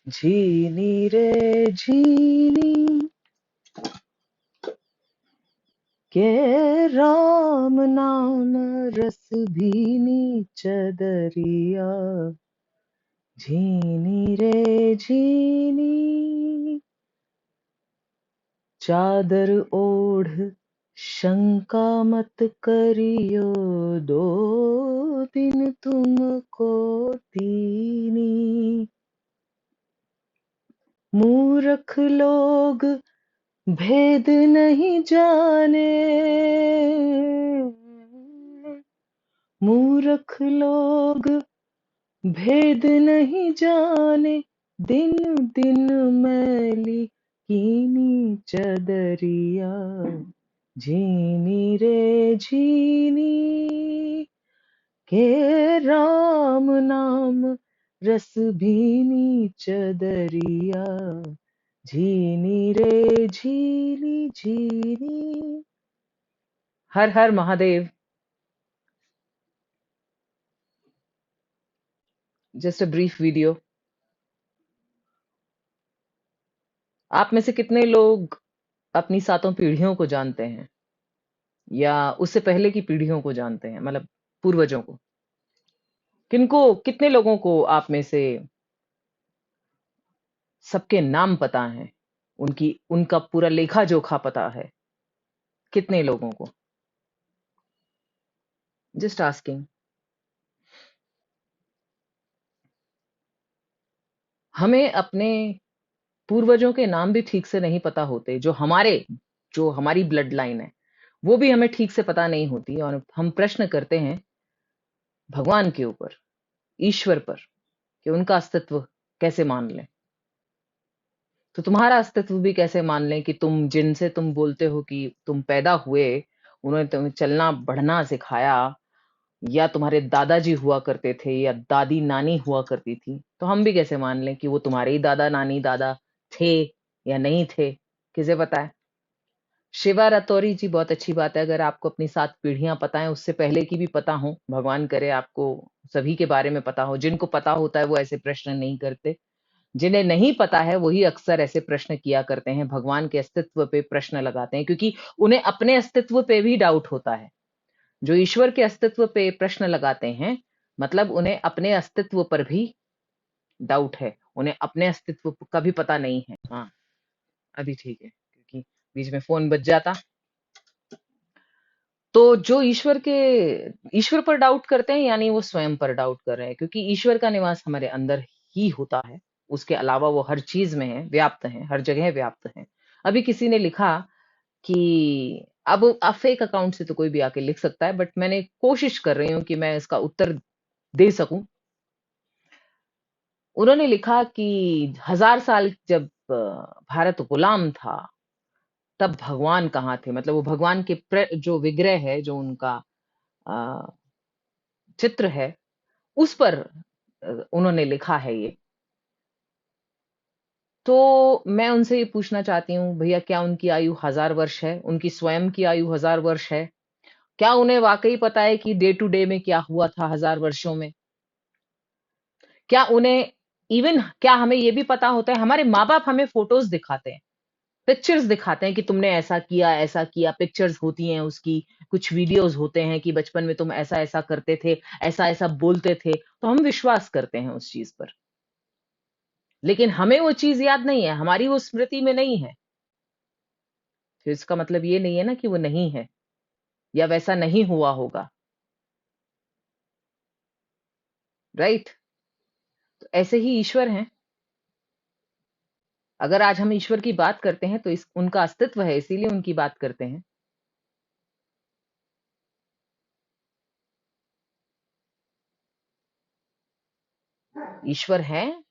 झीनी रे झीनी के राम नाम रस भीनी चदरिया। झीनी रे झीनी चादर ओढ़ शंका मत करियो, दो दिन तुमको दीनी। मूर्ख लोग भेद नहीं जाने, मूर्ख लोग भेद नहीं जाने, दिन दिन मैली कीनी चदरिया। झीनी रे झीनी के राम नाम रस भीनी चदरिया। झीनी रे झीनी झीनी। हर हर Mahadev. Just a brief video. आप में से कितने लोग अपनी सातों पीढ़ियों को जानते हैं, या उससे पहले की पीढ़ियों को जानते हैं, मतलब पूर्वजों को? किनको, कितने लोगों को आप में से सबके नाम पता है, उनका पूरा लेखा जोखा पता है? कितने लोगों को? Just asking. हमें अपने पूर्वजों के नाम भी ठीक से नहीं पता होते, जो हमारी ब्लड लाइन है वो भी हमें ठीक से पता नहीं होती, और हम प्रश्न करते हैं भगवान के ऊपर, ईश्वर पर, कि उनका अस्तित्व कैसे मान लें। तो तुम्हारा अस्तित्व भी कैसे मान लें कि जिनसे तुम बोलते हो कि तुम पैदा हुए, उन्होंने तुम्हें चलना बढ़ना सिखाया, या तुम्हारे दादाजी हुआ करते थे, या दादी नानी हुआ करती थी, तो हम भी कैसे मान लें कि वो तुम्हारे ही दादा नानी दादा थे या नहीं थे? किसे पता है? शिवा रतौरी जी, बहुत अच्छी बात है अगर आपको अपनी 7 पीढ़ियां पता है, उससे पहले की भी पता हो, भगवान करे आपको सभी के बारे में पता हो। जिनको पता होता है वो ऐसे प्रश्न नहीं करते, जिन्हें नहीं पता है वही अक्सर ऐसे प्रश्न किया करते हैं, भगवान के अस्तित्व पे प्रश्न लगाते हैं, क्योंकि उन्हें अपने अस्तित्व पे भी डाउट होता है। जो ईश्वर के अस्तित्व पे प्रश्न लगाते हैं, मतलब उन्हें अपने अस्तित्व पर भी डाउट है, उन्हें अपने अस्तित्व का भी पता नहीं है। हाँ, अभी ठीक है, क्योंकि बीच में फोन बज जाता। तो जो ईश्वर पर डाउट करते हैं, यानी वो स्वयं पर डाउट कर रहे हैं, क्योंकि ईश्वर का निवास हमारे अंदर ही होता है। उसके अलावा वो हर चीज में है, व्याप्त है, हर जगह व्याप्त है। अभी किसी ने लिखा कि अब फेक अकाउंट से तो कोई भी आके लिख सकता है, बट मैंने कोशिश कर रही हूँ कि मैं इसका उत्तर दे सकूं। उन्होंने लिखा कि 1000 साल जब भारत गुलाम था, तब भगवान कहाँ थे? मतलब वो भगवान के जो विग्रह है, जो उनका अ, चित्र है, उस पर उन्होंने लिखा है ये। तो मैं उनसे ये पूछना चाहती हूँ, भैया क्या उनकी आयु 1000 वर्ष है? उनकी स्वयं की आयु 1000 वर्ष है? क्या उन्हें वाकई पता है कि डे टू डे में क्या हुआ था 1000 वर्षों में? क्या उन्हें इवन, क्या हमें ये भी पता होता है? हमारे माँ बाप हमें फोटोज दिखाते हैं, पिक्चर्स दिखाते हैं कि तुमने ऐसा किया, पिक्चर्स होती हैं उसकी, कुछ वीडियोस होते हैं कि बचपन में तुम ऐसा ऐसा करते थे, ऐसा ऐसा बोलते थे, तो हम विश्वास करते हैं उस चीज पर। लेकिन हमें वो चीज याद नहीं है, हमारी वो स्मृति में नहीं है। तो इसका मतलब ये नहीं है ना कि वो नहीं है, या वैसा नहीं हुआ होगा। राइट? तो ऐसे ही ईश्वर हैं। अगर आज हम ईश्वर की बात करते हैं तो उनका अस्तित्व है, इसीलिए उनकी बात करते हैं। ईश्वर है,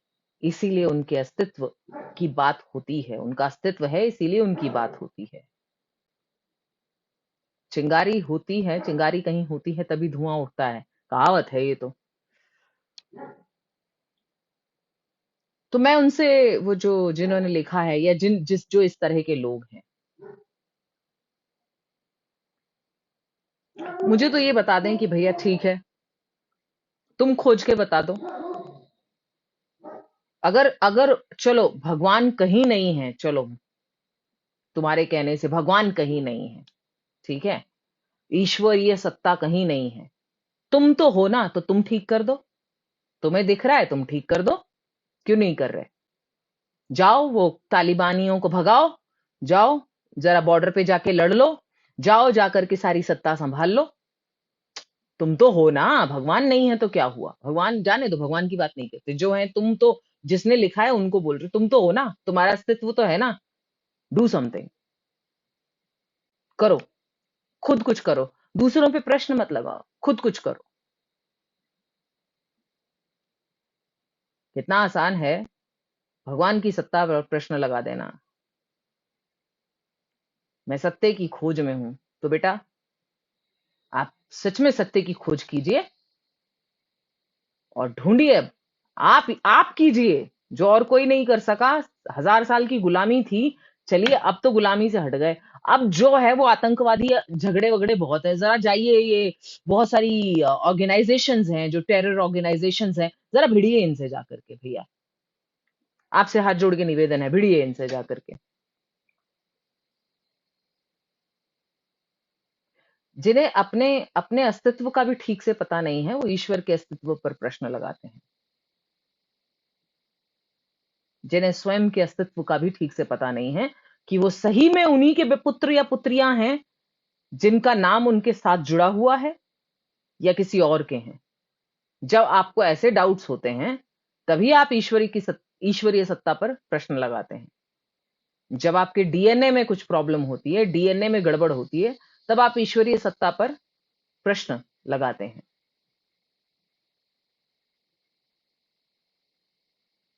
इसीलिए उनके अस्तित्व की बात होती है। उनका अस्तित्व है, इसीलिए उनकी बात होती है। चिंगारी होती है, चिंगारी कहीं होती है तभी धुआं उठता है, कहावत है ये। तो मैं उनसे, वो जो जिन्होंने लिखा है, या जो इस तरह के लोग हैं, मुझे तो ये बता दें कि भैया ठीक है, तुम खोज के बता दो, अगर अगर चलो भगवान कहीं नहीं है, चलो तुम्हारे कहने से भगवान कहीं नहीं है, ठीक है, ईश्वरीय सत्ता कहीं नहीं है, तुम तो हो ना, तो तुम ठीक कर दो। तुम्हें दिख रहा है, तुम ठीक कर दो। क्यों नहीं कर रहे? जाओ वो तालिबानियों को भगाओ, जाओ जरा बॉर्डर पे जाके लड़ लो, जाओ जाकर के सारी सत्ता संभाल लो। तुम तो हो ना, भगवान नहीं है तो क्या हुआ? भगवान जाने दो, भगवान की बात नहीं करते, जो है तुम तो, जिसने लिखा है उनको बोल रहे हो, तुम तो हो ना, तुम्हारा अस्तित्व तो है ना। डू समथिंग, करो, खुद कुछ करो, दूसरों पे प्रश्न मत लगाओ, खुद कुछ करो। कितना आसान है भगवान की सत्ता पर प्रश्न लगा देना। मैं सत्य की खोज में हूं, तो बेटा आप सच में सत्य की खोज कीजिए और ढूंढिए। आप कीजिए जो और कोई नहीं कर सका। 1000 साल की गुलामी थी, चलिए अब तो गुलामी से हट गए। अब जो है वो आतंकवादी झगड़े वगड़े बहुत है, जरा जाइए, ये बहुत सारी ऑर्गेनाइजेशंस हैं जो टेरर ऑर्गेनाइजेशंस हैं, जरा भिड़िए इनसे जाकर के भैया। आपसे हाथ जोड़ के निवेदन है, भिड़िए इनसे जाकर के। जिन्हें अपने अपने अस्तित्व का भी ठीक से पता नहीं है, वो ईश्वर के अस्तित्व पर प्रश्न लगाते हैं। जिन्हें स्वयं के अस्तित्व का भी ठीक से पता नहीं है कि वो सही में उन्हीं के पुत्र या पुत्रियां हैं जिनका नाम उनके साथ जुड़ा हुआ है, या किसी और के हैं। जब आपको ऐसे डाउट्स होते हैं, तभी आप ईश्वरीय सत्ता पर प्रश्न लगाते हैं। जब आपके डीएनए में कुछ प्रॉब्लम होती है, डीएनए में गड़बड़ होती है, तब आप ईश्वरीय सत्ता पर प्रश्न लगाते हैं।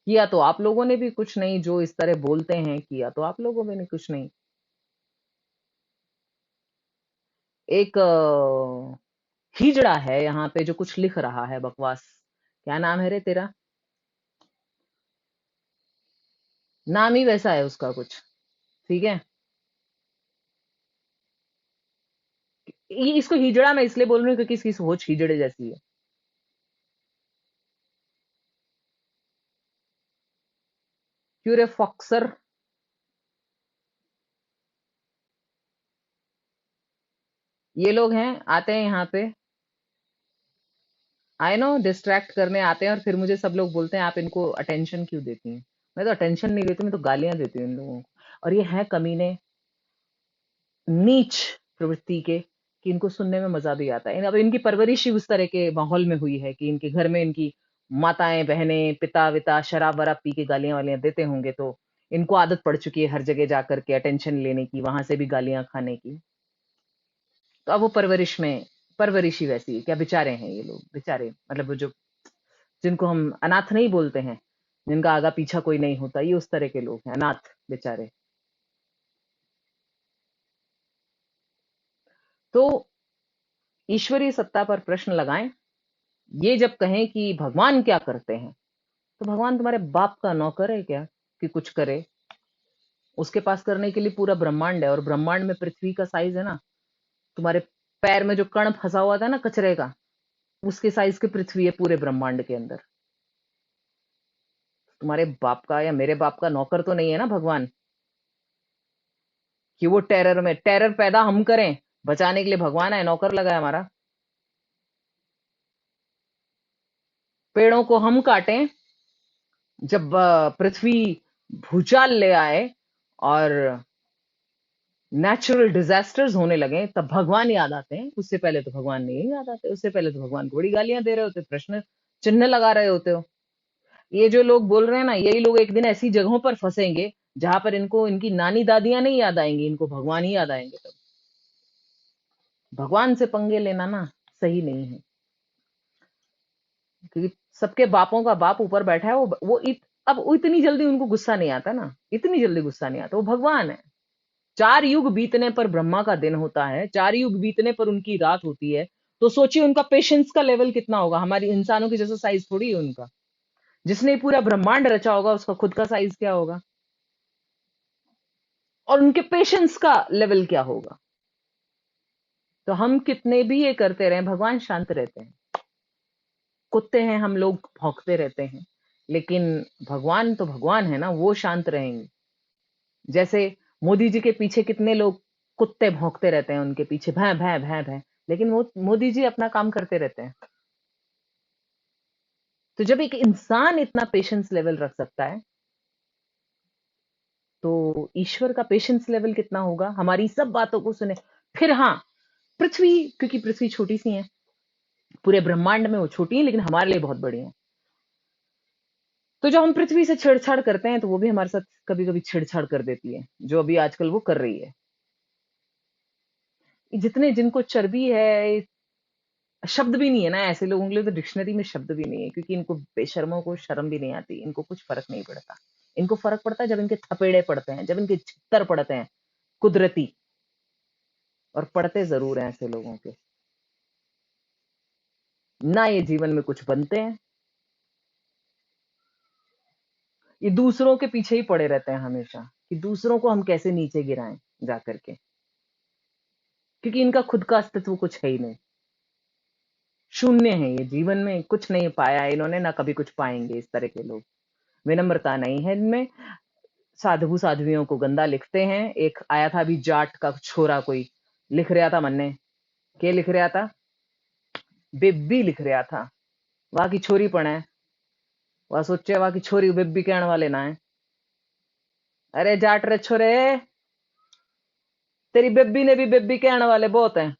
किया तो आप लोगों ने भी कुछ नहीं, जो इस तरह बोलते हैं, किया तो आप लोगों ने भी कुछ नहीं। एक हिजड़ा है यहाँ पे जो कुछ लिख रहा है बकवास। क्या नाम है रे तेरा? नाम ही वैसा है उसका कुछ, ठीक है। ये इसको हिजड़ा मैं इसलिए बोल रही हूँ क्योंकि इसकी सोच हिजड़े जैसी है। क्यों रे फॉक्सर? ये लोग हैं, आते हैं यहाँ पे, आई नो, डिस्ट्रैक्ट करने आते हैं, और फिर मुझे सब लोग बोलते हैं आप इनको अटेंशन क्यों देती हैं। मैं तो अटेंशन नहीं देती, मैं तो गालियां देती हूँ इन लोगों को। और ये है कमीने, नीच प्रवृत्ति के, कि इनको सुनने में मजा भी आता है। अब इनकी परवरिश ही उस तरह के माहौल में हुई है कि इनके घर में इनकी माताएं बहनें पिता विता शराब वराब पी के गालियां वालियां देते होंगे, तो इनको आदत पड़ चुकी है हर जगह जाकर के अटेंशन लेने की, वहां से भी गालियां खाने की। तो अब वो परवरिश ही वैसी है। क्या बेचारे हैं ये लोग, बेचारे मतलब वो जो, जिनको हम अनाथ नहीं बोलते हैं, जिनका आगा पीछा कोई नहीं होता, ये उस तरह के लोग हैं, अनाथ बेचारे। तो ईश्वरीय सत्ता पर प्रश्न लगाएं। ये जब कहें कि भगवान क्या करते हैं, तो भगवान तुम्हारे बाप का नौकर है क्या कि कुछ करे? उसके पास करने के लिए पूरा ब्रह्मांड है, और ब्रह्मांड में पृथ्वी का साइज है ना, तुम्हारे पैर में जो कण फंसा हुआ था ना कचरे का, उसके साइज की पृथ्वी है पूरे ब्रह्मांड के अंदर। तुम्हारे बाप का या मेरे बाप का नौकर तो नहीं है ना भगवान, कि वो टेरर पैदा हम करें, बचाने के लिए भगवान है, नौकर लगा है हमारा। पेड़ों को हम काटें, जब पृथ्वी भूचाल ले आए और नेचुरल डिजास्टर्स होने लगे, तब भगवान याद आते हैं। उससे पहले तो भगवान नहीं याद आते, उससे पहले तो भगवान को बड़ी गालियां दे रहे होते, प्रश्न चिन्ह लगा रहे होते हो। ये जो लोग बोल रहे हैं ना, यही लोग एक दिन ऐसी जगहों पर फंसेंगे जहां पर इनको इनकी नानी दादियां नहीं याद आएंगी, इनको भगवान ही याद आएंगे। तब भगवान से पंगे लेना ना सही नहीं है, क्योंकि सबके बापों का बाप ऊपर बैठा है। अब वो इतनी जल्दी उनको गुस्सा नहीं आता ना, इतनी जल्दी गुस्सा नहीं आता, वो भगवान है। 4 युग बीतने पर ब्रह्मा का दिन होता है, 4 युग बीतने पर उनकी रात होती है। तो सोचिए उनका पेशेंस का लेवल कितना होगा, हमारी इंसानों की जैसा साइज थोड़ी है उनका। जिसने पूरा ब्रह्मांड रचा होगा उसका खुद का साइज क्या होगा, और उनके पेशेंस का लेवल क्या होगा। तो हम कितने भी ये करते रहे, भगवान शांत रहते हैं। कुत्ते हैं हम लोग, भौंकते रहते हैं। लेकिन भगवान तो भगवान है ना, वो शांत रहेंगे। जैसे मोदी जी के पीछे कितने लोग कुत्ते भौंकते रहते हैं, उनके पीछे भैं भैं भैं भैं, लेकिन वो मोदी जी अपना काम करते रहते हैं। तो जब एक इंसान इतना पेशेंस लेवल रख सकता है, तो ईश्वर का पेशेंस लेवल कितना होगा, हमारी सब बातों को सुने। फिर हाँ, पृथ्वी, क्योंकि पृथ्वी छोटी सी है, पूरे ब्रह्मांड में वो छोटी है, लेकिन हमारे लिए बहुत बड़ी है। तो जब हम पृथ्वी से छेड़छाड़ करते हैं, तो वो भी हमारे साथ कभी कभी छेड़छाड़ कर देती है, जो अभी आजकल वो कर रही है। जितने जिनको चर्बी है, शब्द भी नहीं है ना ऐसे लोगों के लिए, तो डिक्शनरी में शब्द भी नहीं है, क्योंकि इनको बेशर्मों को शर्म भी नहीं आती, इनको कुछ फर्क नहीं पड़ता। इनको फर्क पड़ता है जब इनके थपेड़े पड़ते हैं, जब इनके छित्तर पड़ते हैं कुदरती, और पड़ते जरूर हैं ऐसे लोगों के। ना ये जीवन में कुछ बनते हैं, ये दूसरों के पीछे ही पड़े रहते हैं हमेशा, कि दूसरों को हम कैसे नीचे गिराएं जा करके, क्योंकि इनका खुद का अस्तित्व कुछ है ही नहीं। शून्य है ये, जीवन में कुछ नहीं पाया है इन्होंने, ना कभी कुछ पाएंगे। इस तरह के लोग, विनम्रता नहीं है इनमें, साधु साध्वियों को गंदा लिखते हैं। एक आया था अभी जाट का छोरा, कोई लिख रहा था, मन्ने के लिख रहा था, बेबी लिख रहा था। वहां की छोरी पण है, वह सोचे वहां की छोरी बेबी कहने वाले ना है। अरे जाट रे छोरे, तेरी बेबी ने भी बेबी कहने वाले बहुत हैं,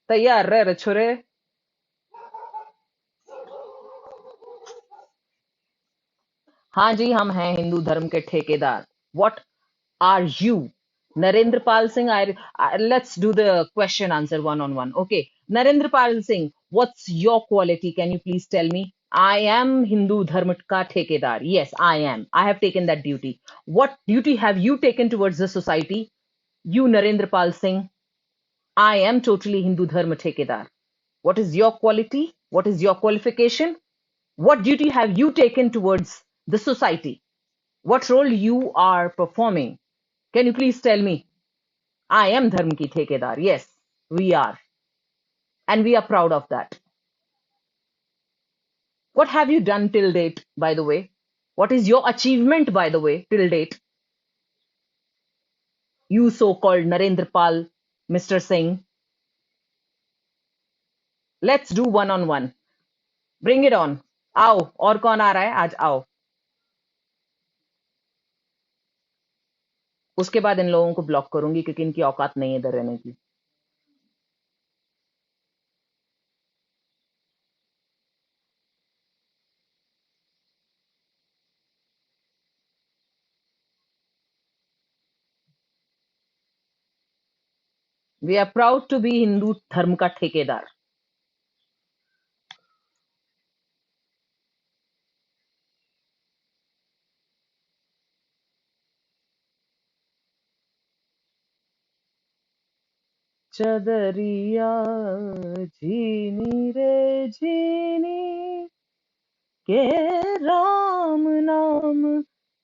तैयार रह रे छोरे। हाँ जी, हम हैं हिंदू धर्म के ठेकेदार। What are you? Narendra Pal Singh, I let's do the question answer one on one. Okay, Narendra Pal Singh, what's your quality? Can you please tell me? I am Hindu Dharma ka ठेकेदार. Yes, I am. I have taken that duty. What duty have you taken towards the society? You, Narendra Pal Singh. I am totally Hindu Dharma ठेकेदार. What is your quality? What is your qualification? What duty have you taken towards the society? What role you are performing? Can you please tell me? I am Dharm ki ठेकेदार. Yes, we are. And we are proud of that. What have you done till date, by the way? What is your achievement, by the way, till date? You so-called Narendra Pal, Mr. Singh. Let's do one on one. Bring it on. आओ, और कौन आ रहा है आज? आओ, उसके बाद इन लोगों को ब्लॉक करूंगी, क्योंकि इनकी औकात नहीं है इधर रहने की। We are proud to be Hindu धर्म का ठेकेदार। चदरिया झीनी रे झीनी, के राम नाम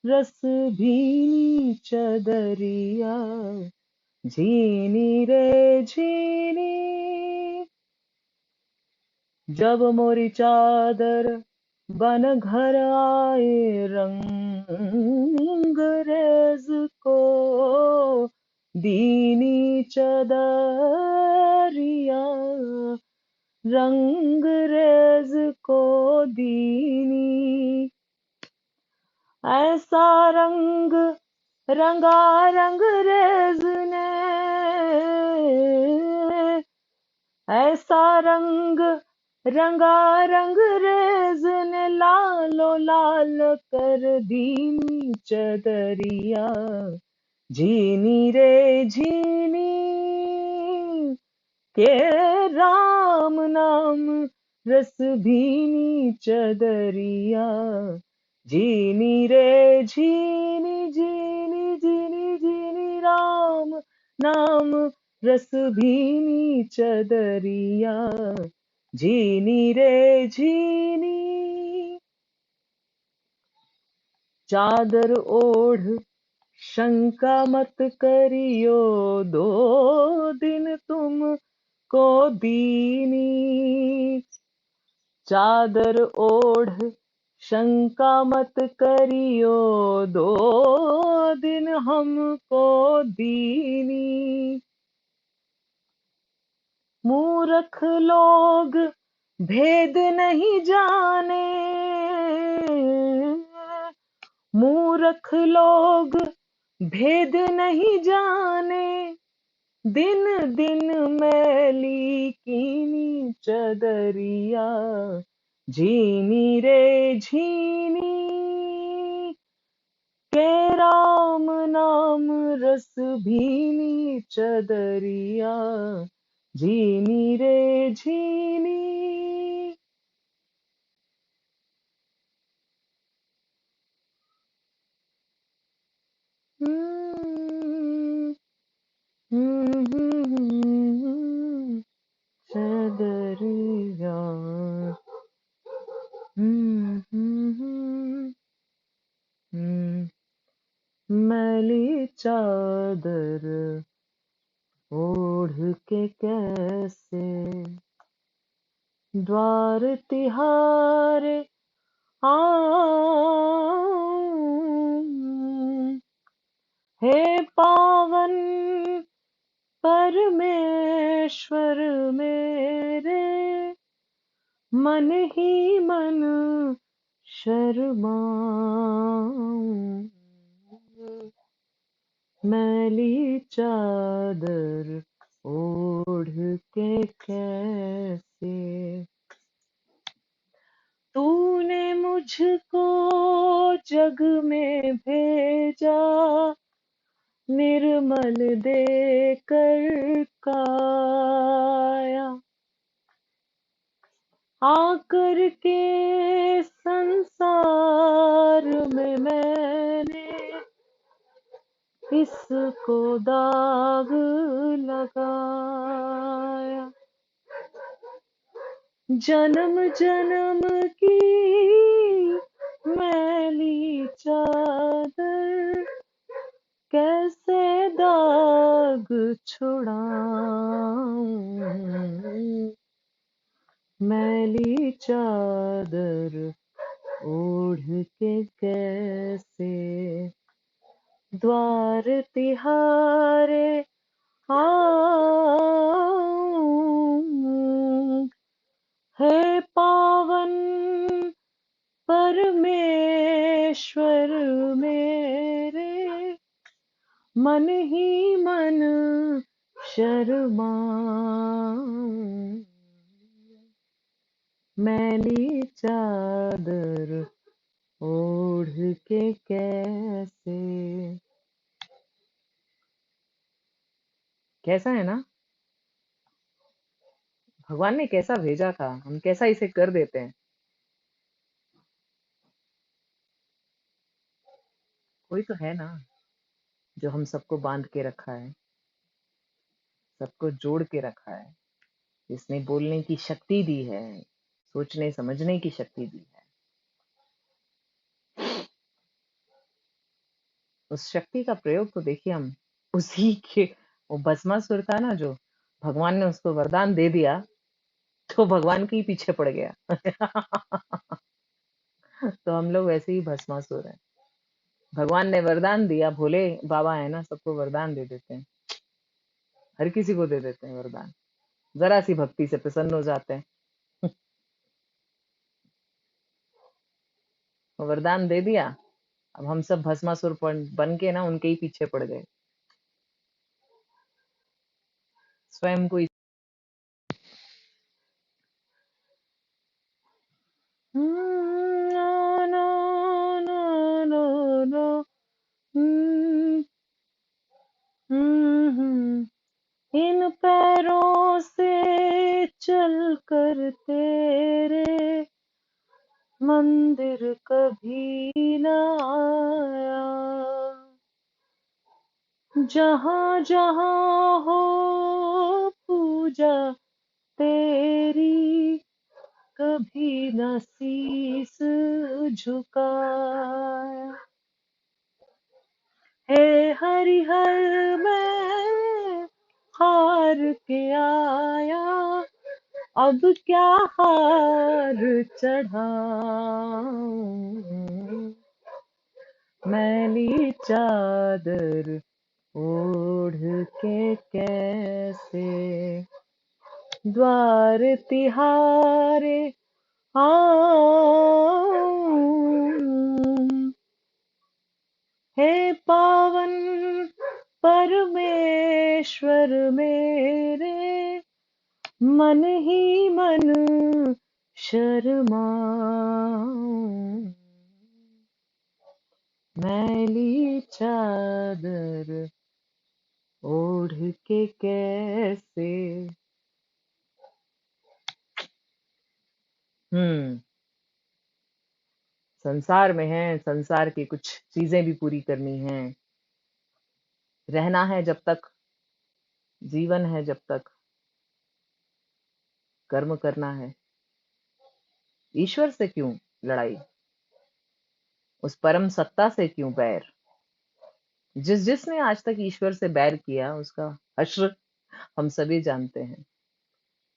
रस भीनी। चदरिया झीनी रे झीनी, जब मोरी चादर बन घर आए रंग रेज को, दीनी चदरिया रंग रेज को दीनी। ऐसा रंग रंगा रंग रेज ने, ऐसा रंग रंगा रंग रेज ने, लालो लाल कर दीनी चदरिया झीनी रे झीनी, के राम नाम रस भीनी। चदरिया झीनी रे झीनी, झीनी झीनी झीनी, राम नाम रस भीनी। चदरिया झीनी रे झीनी, चादर ओढ़ शंका मत करियो, 2 दिन तुम को दीनी। चादर ओढ़ शंका मत करियो, 2 दिन हमको दीनी। मूर्ख लोग भेद नहीं जाने, मूर्ख लोग भेद नहीं जाने। दिन दिन मैली कीनी चदरिया, झीनी रे झीनी। के राम नाम रस भीनी चदरिया, झीनी रे झीनी। हम्म, चदरिया। मैली चादर ओढ़ के कैसे द्वार तिहारे आऊं। हे पावन परमेश्वर मेरे, मन ही मन शर्माऊं। मैली चादर ओढ़ के कैसे तूने मुझको जग में भेजा, निर्मल देकर काया। आकर के संसार में मैंने इसको दाग लगाया। जन्म जन्म की मैली चादर, कैसे दाग छुड़ाऊं। मैली चादर ओढ़ के कैसे द्वार तिहारे आऊं। हे पावन परमेश्वर मेरे, मन ही मन शर्माऊं। मैली चादर ओढ़ के कैसे। कैसा है ना, भगवान ने कैसा भेजा था, हम कैसा इसे कर देते हैं। कोई तो है ना जो हम सबको बांध के रखा है, सबको जोड़ के रखा है, जिसने बोलने की शक्ति दी है, सोचने समझने की शक्ति दी है। उस शक्ति का प्रयोग तो देखिए हम उसी के, वो भस्मासुर था ना, जो भगवान ने उसको वरदान दे दिया तो भगवान के ही पीछे पड़ गया। तो हम लोग वैसे ही भस्मासुर हैं। भगवान ने वरदान दिया, भोले बाबा है ना, सबको वरदान दे देते हैं, हर किसी को दे देते हैं वरदान, जरा सी भक्ति से प्रसन्न हो जाते हैं। वो वरदान दे दिया, अब हम सब भस्मासुर बन के ना उनके ही पीछे पड़ गए, स्वयं को no no no no no. हम्म, इन पैरों से चल कर तेरे मंदिर कभी न आया। जहाँ जहाँ हो पूजा तेरी, कभी न शीस झुकाया। हे हरिहर मैं हार के आया, अब क्या हार चढ़ाऊं, मैली चादर ओढ़ के कैसे द्वार तिहारे आऊं। हे पावन परमेश्वर मेरे, मन ही मन शर्माऊं, मैली चादर ओढ़ के कैसे। संसार में है, संसार की कुछ चीजें भी पूरी करनी है। रहना है जब तक, जीवन है जब तक, कर्म करना है। ईश्वर से क्यों लड़ाई, उस परम सत्ता से क्यों बैर। जिसने आज तक ईश्वर से बैर किया उसका हश्र हम सभी जानते हैं।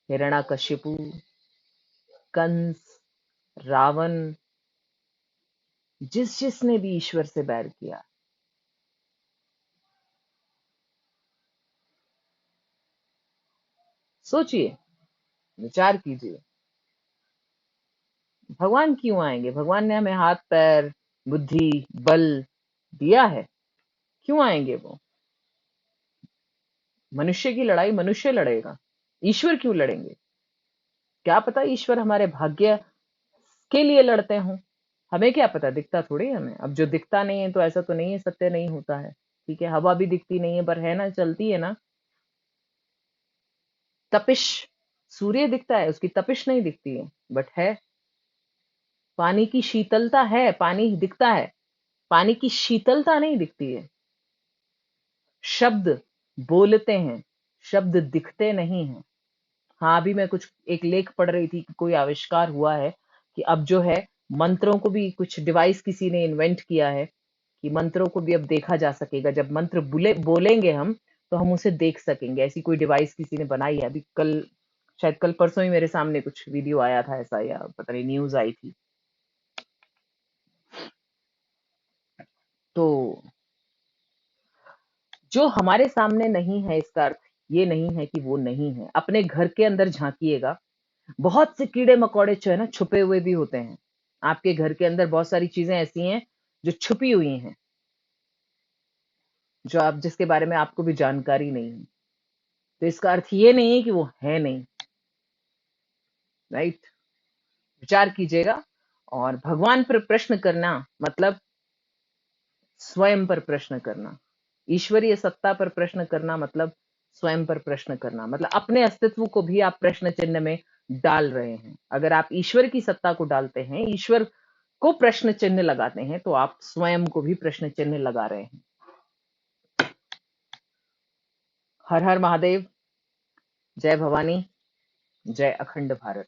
हिरण्याकशिपु, कंस, रावण, जिसने भी ईश्वर से बैर किया। सोचिए, विचार कीजिए, भगवान क्यों आएंगे। भगवान ने हमें हाथ पैर बुद्धि बल दिया है, क्यों आएंगे वो। मनुष्य की लड़ाई मनुष्य लड़ेगा, ईश्वर क्यों लड़ेंगे। क्या पता ईश्वर हमारे भाग्य के लिए लड़ते हों, हमें क्या पता, दिखता थोड़ी है हमें। अब जो दिखता नहीं है तो ऐसा तो नहीं है सत्य नहीं होता है। ठीक है, हवा भी दिखती नहीं है पर है ना, चलती है ना। तपिश, सूर्य दिखता है, उसकी तपिश नहीं दिखती है बट है। पानी की शीतलता है, पानी दिखता है, पानी की शीतलता नहीं दिखती है। शब्द बोलते हैं, शब्द दिखते नहीं हैं। हाँ, अभी मैं कुछ एक लेख पढ़ रही थी कि कोई आविष्कार हुआ है कि अब जो है मंत्रों को भी कुछ डिवाइस किसी ने इन्वेंट किया है कि मंत्रों को भी अब देखा जा सकेगा। जब मंत्र बोलेंगे हम तो हम उसे देख सकेंगे। ऐसी कोई डिवाइस किसी ने बनाई है। अभी कल, शायद कल परसों ही मेरे सामने कुछ वीडियो आया था ऐसा, या पता नहीं न्यूज आई थी। तो जो हमारे सामने नहीं है इसका अर्थ ये नहीं है कि वो नहीं है। अपने घर के अंदर झांकिएगा, बहुत से कीड़े मकोड़े जो है ना छुपे हुए भी होते हैं। आपके घर के अंदर बहुत सारी चीजें ऐसी हैं जो छुपी हुई हैं, जो आप जिसके बारे में आपको भी जानकारी नहीं है। तो इसका अर्थ ये नहीं है कि वो है नहीं। राइट, विचार कीजिएगा। और भगवान पर प्रश्न करना मतलब स्वयं पर प्रश्न करना। ईश्वरीय सत्ता पर प्रश्न करना मतलब स्वयं पर प्रश्न करना, मतलब अपने अस्तित्व को भी आप प्रश्न चिन्ह में डाल रहे हैं। अगर आप ईश्वर की सत्ता को डालते हैं, ईश्वर को प्रश्न चिन्ह लगाते हैं, तो आप स्वयं को भी प्रश्न चिन्ह लगा रहे हैं। हर हर महादेव, जय भवानी, जय अखंड भारत।